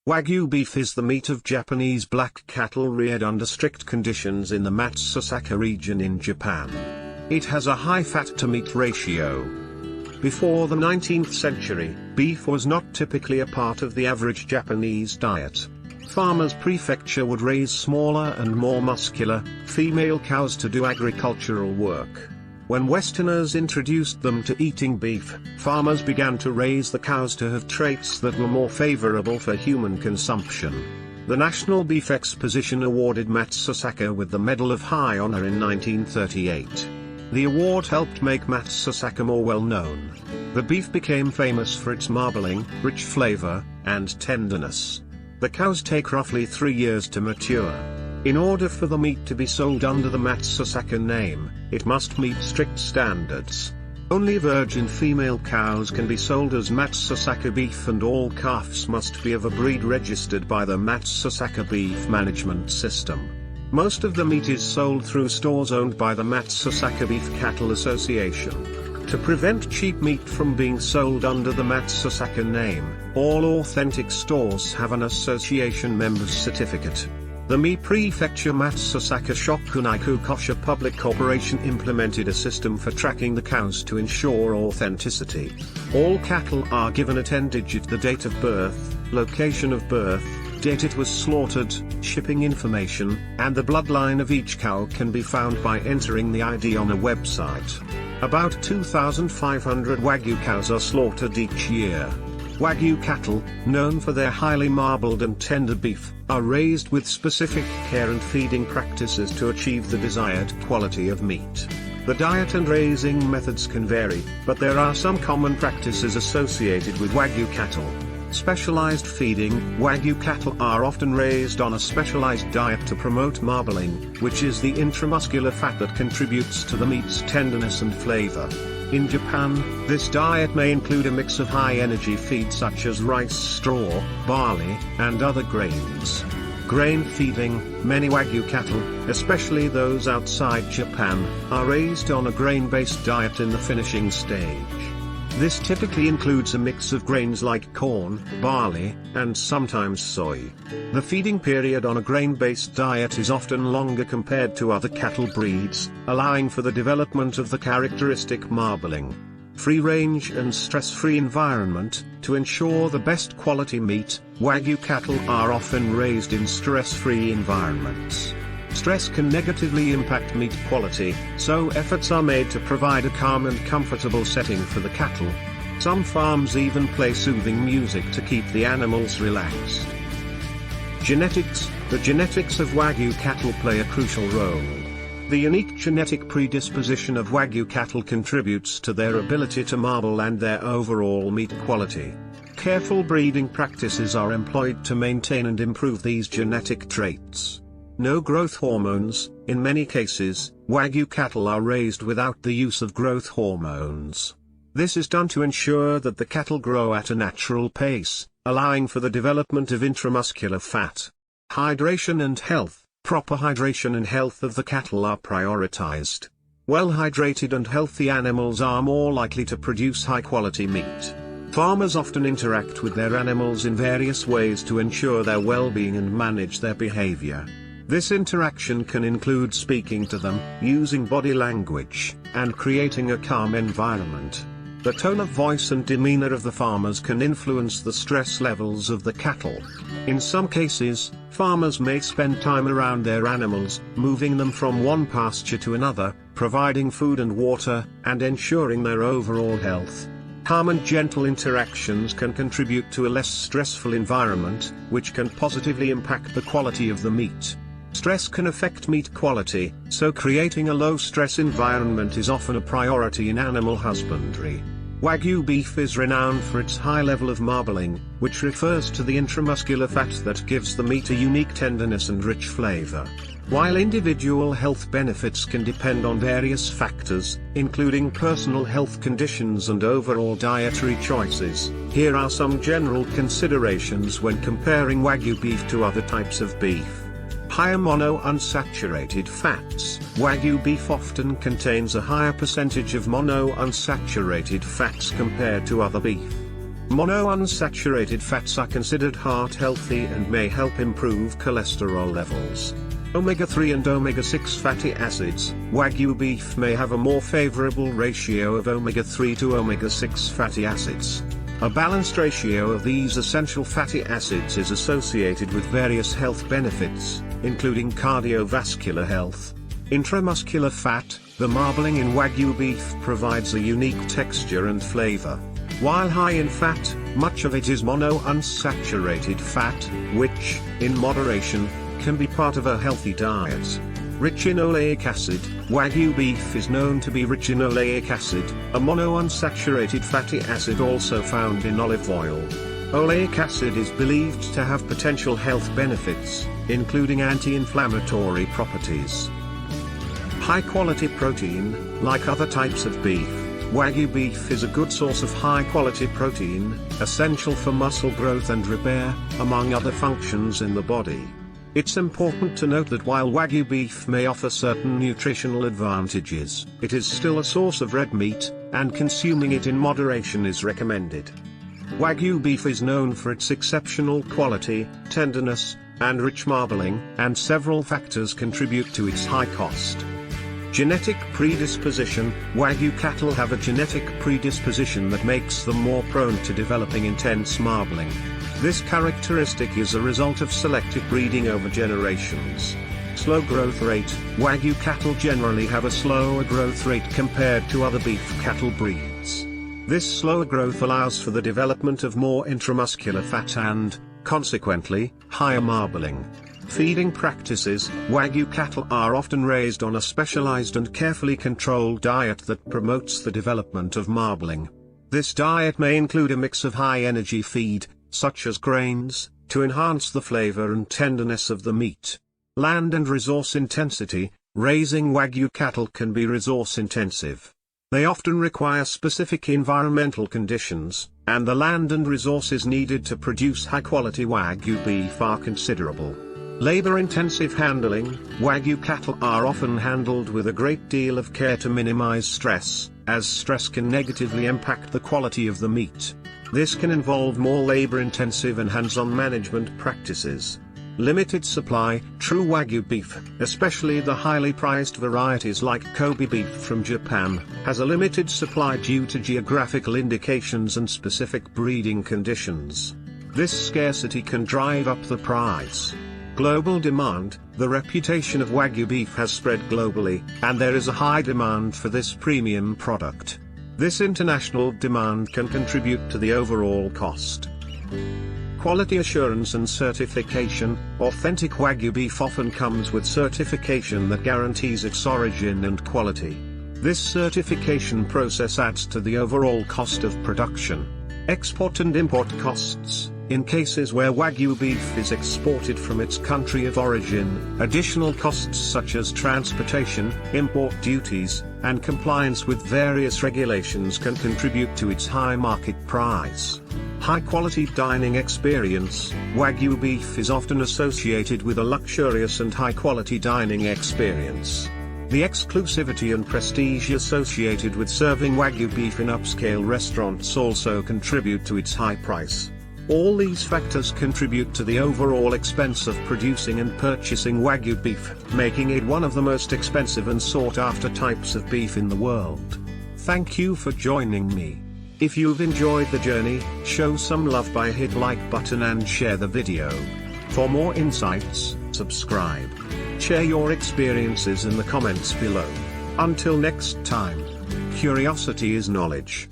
Wagyu beef is the meat of Japanese black cattle reared under strict conditions in the MATSUSAKA region in Japan. It has a high fat-to-meat ratio. Before the 19th century, beef was not typically a part of the average Japanese diet. Farmers' prefecture would raise smaller and more muscular, female cows to do agricultural work. When Westerners introduced them to eating beef, farmers began to raise the cows to have traits that were more favorable for human consumption. The National Beef Exposition awarded MATSUSAKA with the Medal of High Honor in 1938. The award helped make MATSUSAKA more well known. The beef became famous for its marbling, rich flavor, and tenderness. The cows take roughly 3 years to mature. In order for the meat to be sold under the MATSUSAKA name, it must meet strict standards. Only virgin female cows can be sold as MATSUSAKA beef, and all calves must be of a breed registered by the MATSUSAKA Beef Management System. Most of the meat is sold through stores owned by the MATSUSAKA Beef Cattle Association. To prevent cheap meat from being sold under the MATSUSAKA name, all authentic stores have an association member's certificate. The Mi Prefecture MATSUSAKA Shokunaiku Kosher Public Corporation implemented a system for tracking the cows to ensure authenticity. All cattle are given a 10-digit the date of birth, location of birth, date it was slaughtered, shipping information, and the bloodline of each cow can be found by entering the ID on a website. About 2,500 Wagyu cows are slaughtered each year. Wagyu cattle, known for their highly marbled and tender beef, are raised with specific care and feeding practices to achieve the desired quality of meat. The diet and raising methods can vary, but there are some common practices associated with Wagyu cattle. Specialized feeding. Wagyu cattle are often raised on a specialized diet to promote marbling, which is the intramuscular fat that contributes to the meat's tenderness and flavor. In Japan, this diet may include a mix of high-energy feed such as rice straw, barley, and other grains. Grain feeding. Many Wagyu cattle, especially those outside Japan, are raised on a grain-based diet in the finishing stage. This typically includes a mix of grains like corn, barley, and sometimes soy. The feeding period on a grain-based diet is often longer compared to other cattle breeds, allowing for the development of the characteristic marbling. Free-range and stress-free environment. To ensure the best quality meat, Wagyu cattle are often raised in stress-free environments. Stress can negatively impact meat quality, so efforts are made to provide a calm and comfortable setting for the cattle. Some farms even play soothing music to keep the animals relaxed. Genetics. The genetics of Wagyu cattle play a crucial role. The unique genetic predisposition of Wagyu cattle contributes to their ability to marble and their overall meat quality. Careful breeding practices are employed to maintain and improve these genetic traits. No growth hormones. In many cases, Wagyu cattle are raised without the use of growth hormones. This is done to ensure that the cattle grow at a natural pace, allowing for the development of intramuscular fat. Hydration and health. Proper hydration and health of the cattle are prioritized. Well-hydrated and healthy animals are more likely to produce high-quality meat. Farmers often interact with their animals in various ways to ensure their well-being and manage their behavior. This interaction can include speaking to them, using body language, and creating a calm environment. The tone of voice and demeanor of the farmers can influence the stress levels of the cattle. In some cases, farmers may spend time around their animals, moving them from one pasture to another, providing food and water, and ensuring their overall health. Calm and gentle interactions can contribute to a less stressful environment, which can positively impact the quality of the meat. Stress can affect meat quality, so creating a low-stress environment is often a priority in animal husbandry. Wagyu beef is renowned for its high level of marbling, which refers to the intramuscular fat that gives the meat a unique tenderness and rich flavor. While individual health benefits can depend on various factors, including personal health conditions and overall dietary choices, here are some general considerations when comparing Wagyu beef to other types of beef. Higher monounsaturated fats. Wagyu beef often contains a higher percentage of monounsaturated fats compared to other beef. Monounsaturated fats are considered heart-healthy and may help improve cholesterol levels. Omega-3 and omega-6 fatty acids. Wagyu beef may have a more favorable ratio of omega-3 to omega-6 fatty acids. A balanced ratio of these essential fatty acids is associated with various health benefits, including cardiovascular health. Intramuscular fat. The marbling in Wagyu beef provides a unique texture and flavor. While high in fat, much of it is monounsaturated fat, which, in moderation, can be part of a healthy diet. Rich in oleic acid. Wagyu beef is known to be rich in oleic acid, a monounsaturated fatty acid also found in olive oil. Oleic acid is believed to have potential health benefits, including anti-inflammatory properties. High-quality protein. Like other types of beef, Wagyu beef is a good source of high-quality protein, essential for muscle growth and repair, among other functions in the body. It's important to note that while Wagyu beef may offer certain nutritional advantages, it is still a source of red meat, and consuming it in moderation is recommended. Wagyu beef is known for its exceptional quality, tenderness, and rich marbling, and several factors contribute to its high cost. Genetic predisposition. Wagyu cattle have a genetic predisposition that makes them more prone to developing intense marbling. This characteristic is a result of selective breeding over generations. Slow growth rate. Wagyu cattle generally have a slower growth rate compared to other beef cattle breeds. This slower growth allows for the development of more intramuscular fat and, consequently, higher marbling. Feeding practices. Wagyu cattle are often raised on a specialized and carefully controlled diet that promotes the development of marbling. This diet may include a mix of high-energy feed, such as grains, to enhance the flavor and tenderness of the meat. Land and resource intensity. Raising Wagyu cattle can be resource-intensive. They often require specific environmental conditions, and the land and resources needed to produce high-quality Wagyu beef are considerable. Labor-intensive handling. Wagyu cattle are often handled with a great deal of care to minimize stress, as stress can negatively impact the quality of the meat. This can involve more labor-intensive and hands-on management practices. Limited supply. True Wagyu beef, especially the highly prized varieties like Kobe beef from Japan, has a limited supply due to geographical indications and specific breeding conditions. This scarcity can drive up the price. Global demand. The reputation of Wagyu beef has spread globally, and there is a high demand for this premium product. This international demand can contribute to the overall cost. Quality assurance and certification. Authentic Wagyu beef often comes with certification that guarantees its origin and quality. This certification process adds to the overall cost of production. Export and import costs. In cases where Wagyu beef is exported from its country of origin, additional costs such as transportation, import duties, and compliance with various regulations can contribute to its high market price. High-quality dining experience. Wagyu beef is often associated with a luxurious and high-quality dining experience. The exclusivity and prestige associated with serving Wagyu beef in upscale restaurants also contribute to its high price. All these factors contribute to the overall expense of producing and purchasing Wagyu beef, making it one of the most expensive and sought-after types of beef in the world. Thank you for joining me. If you've enjoyed the journey, show some love by hit like button and share the video. For more insights, subscribe. Share your experiences in the comments below. Until next time, curiosity is knowledge.